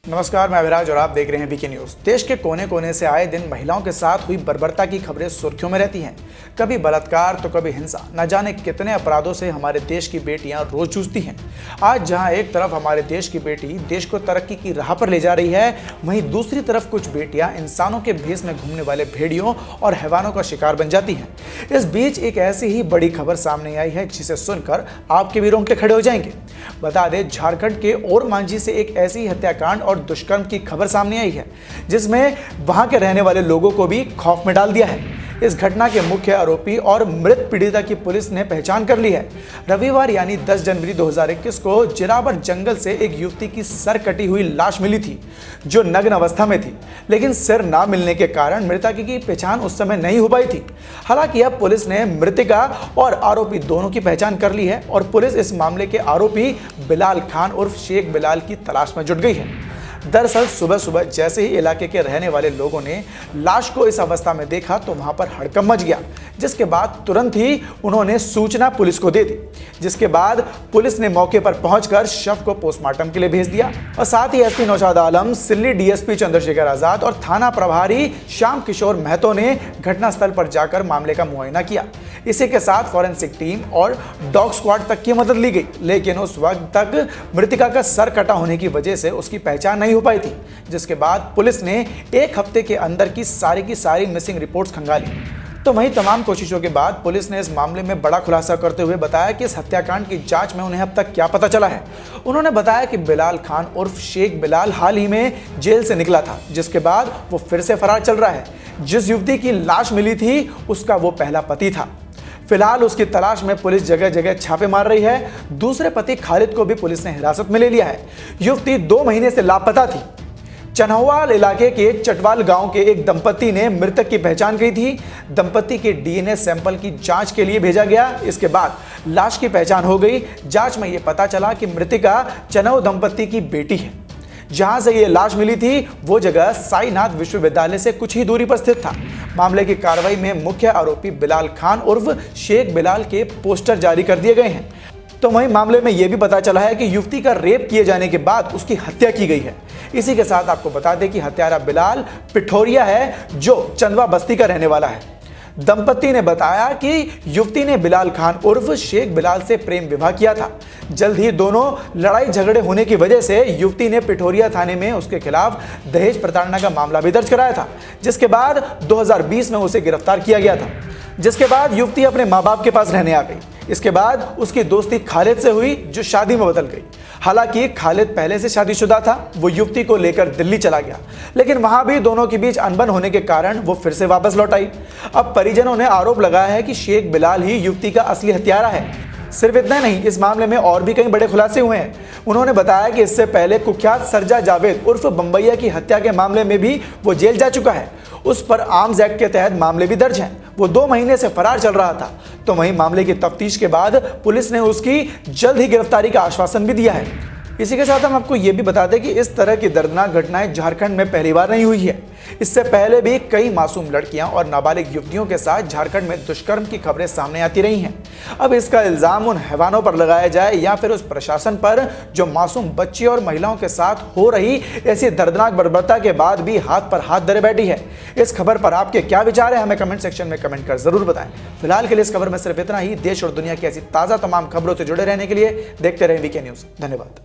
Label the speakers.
Speaker 1: नमस्कार, मैं अभिराज और आप देख रहे हैं वीके न्यूज। देश के कोने कोने से आए दिन महिलाओं के साथ हुई बर्बरता की खबरें सुर्खियों में रहती हैं। कभी बलात्कार तो कभी हिंसा, न जाने कितने अपराधों से हमारे देश की बेटियां रोज जूझती हैं। आज जहां एक तरफ हमारे देश की बेटी देश को तरक्की की राह पर ले जा रही है, वहीं दूसरी तरफ कुछ बेटियां इंसानों के भेष में घूमने वाले भेड़ियों और हैवानों का शिकार बन जाती हैं। इस बीच एक ऐसी ही बड़ी खबर सामने आई है जिसे सुनकर आपके भी रोंगटे खड़े हो जाएंगे। बता दें, झारखंड के ओरमांझी से एक ऐसी हत्याकांड और दुष्कर्म की खबर सामने आई है जिसमें वहां के रहने वाले लोगों को भी खौफ में डाल दिया है। इस घटना के मुख्य आरोपी और मृत पीड़िता की पुलिस ने पहचान कर ली है। रविवार यानी 10 जनवरी 2021 को जिरावर जंगल से एक युवती की सर कटी हुई लाश मिली थी जो नग्न अवस्था में थी, लेकिन सिर ना मिलने के कारण मृतक की पहचान उस समय नहीं हो पाई थी। हालांकि अब पुलिस ने मृतिका और आरोपी दोनों की पहचान कर ली है और पुलिस इस मामले के आरोपी बिलाल खान उर्फ शेख बिलाल की तलाश में जुट गई है। दरअसल सुबह सुबह जैसे ही इलाके के रहने वाले लोगों ने लाश को इस अवस्था में देखा तो वहां पर हड़कंप मच गया, जिसके बाद तुरंत ही उन्होंने सूचना पुलिस को दे दी, जिसके बाद पुलिस ने मौके पर पहुंचकर शव को पोस्टमार्टम के लिए भेज दिया और साथ ही एसपी नौशाद आलम, सिल्ली डीएसपी चंद्रशेखर आजाद और थाना प्रभारी श्याम किशोर महतो ने घटनास्थल पर जाकर मामले का मुआयना किया। इसी के साथ फॉरेंसिक टीम और डॉग स्क्वाड तक की मदद ली गई, लेकिन उस वक्त तक मृतिका का सर कटा होने की वजह से उसकी पहचान नहीं हो पाई थी, जिसके बाद पुलिस ने एक हफ्ते के अंदर की सारी मिसिंग रिपोर्ट्स खंगाली। तो वहीं तमाम कोशिशों के बाद पुलिस ने इस मामले में बड़ा खुलासा करते हुए बताया कि इस हत्याकांड की जांच में उन्हें अब तक क्या पता चला है। उन्होंने बताया कि बिलाल खान उर्फ शेख बिलाल हाल ही में जेल से निकला था, जिसके बाद वो फिर से फरार चल रहा है। जिस युवती की लाश मिली थी उसका वो पहला पति था। फिलहाल उसकी तलाश में पुलिस जगह जगह छापे मार रही है। दूसरे पति खालिद को भी पुलिस ने हिरासत में ले लिया है। युवती 2 महीने से लापता थी। चन्हौवाल इलाके के चटवाल गांव के एक दंपति ने मृतक की पहचान की थी। दंपति के डीएनए सैंपल की जांच के लिए भेजा गया। इसके बाद लाश की पहचान हो गई। जांच में यह पता चला कि मृतिका चनौ दंपति की बेटी है। जहां से ये लाश मिली थी वो जगह साईनाथ विश्वविद्यालय से कुछ ही दूरी पर स्थित था। मामले की कार्रवाई में मुख्य आरोपी बिलाल खान उर्फ शेख बिलाल के पोस्टर जारी कर दिए गए हैं। तो वहीं मामले में यह भी पता चला है कि युवती का रेप किए जाने के बाद उसकी हत्या की गई है। इसी के साथ आपको बता दें कि हत्यारा बिलाल पिठोरिया है जो चंदवा बस्ती का रहने वाला है। दंपति ने बताया कि युवती ने बिलाल खान उर्फ शेख बिलाल से प्रेम विवाह किया था। जल्द ही दोनों लड़ाई झगड़े होने की वजह से युवती ने पिठोरिया थाने में उसके खिलाफ दहेज प्रताड़ना का मामला भी दर्ज कराया था, जिसके बाद 2020 में उसे गिरफ्तार किया गया था। जिसके बाद युवती अपने माँ बाप के पास रहने आ गई। इसके बाद उसकी दोस्ती खालिद से हुई जो शादी में बदल गई। हालांकि खालिद पहले से शादीशुदा था। वो युवती को लेकर दिल्ली चला गया, लेकिन वहां भी दोनों के बीच अनबन होने के कारण वो फिर से वापस लौट आई। अब परिजनों ने आरोप लगाया है कि शेख बिलाल ही युवती का असली हत्यारा है। सिर्फ इतना नहीं, इस मामले में और भी कई बड़े खुलासे हुए हैं। उन्होंने बताया कि इससे पहले कुख्यात सरजा जावेद उर्फ बम्बैया की हत्या के मामले में भी वो जेल जा चुका है। उस पर आर्म्स एक्ट के तहत मामले भी दर्ज हैं। वो 2 महीने से फरार चल रहा था। तो वहीं मामले की तफ्तीश के बाद पुलिस ने उसकी जल्द ही गिरफ्तारी का आश्वासन भी दिया है। इसी के साथ हम आपको ये भी बता दें कि इस तरह की दर्दनाक घटनाएं झारखंड में पहली बार नहीं हुई है। इससे पहले भी कई मासूम लड़कियां और नाबालिग युवतियों के साथ झारखंड में दुष्कर्म की खबरें सामने आती रही हैं। अब इसका इल्जाम उन हैवानों पर लगाया जाए या फिर उस प्रशासन पर जो मासूम बच्ची और महिलाओं के साथ हो रही ऐसी दर्दनाक बर्बरता के बाद भी हाथ पर हाथ धरे बैठी है। इस खबर पर आपके क्या विचार है, हमें कमेंट सेक्शन में कमेंट कर जरूर बताएं। फिलहाल के लिए इस खबर में सिर्फ इतना ही। देश और दुनिया की ऐसी ताज़ा तमाम खबरों से जुड़े रहने के लिए देखते रहें वीके न्यूज़। धन्यवाद।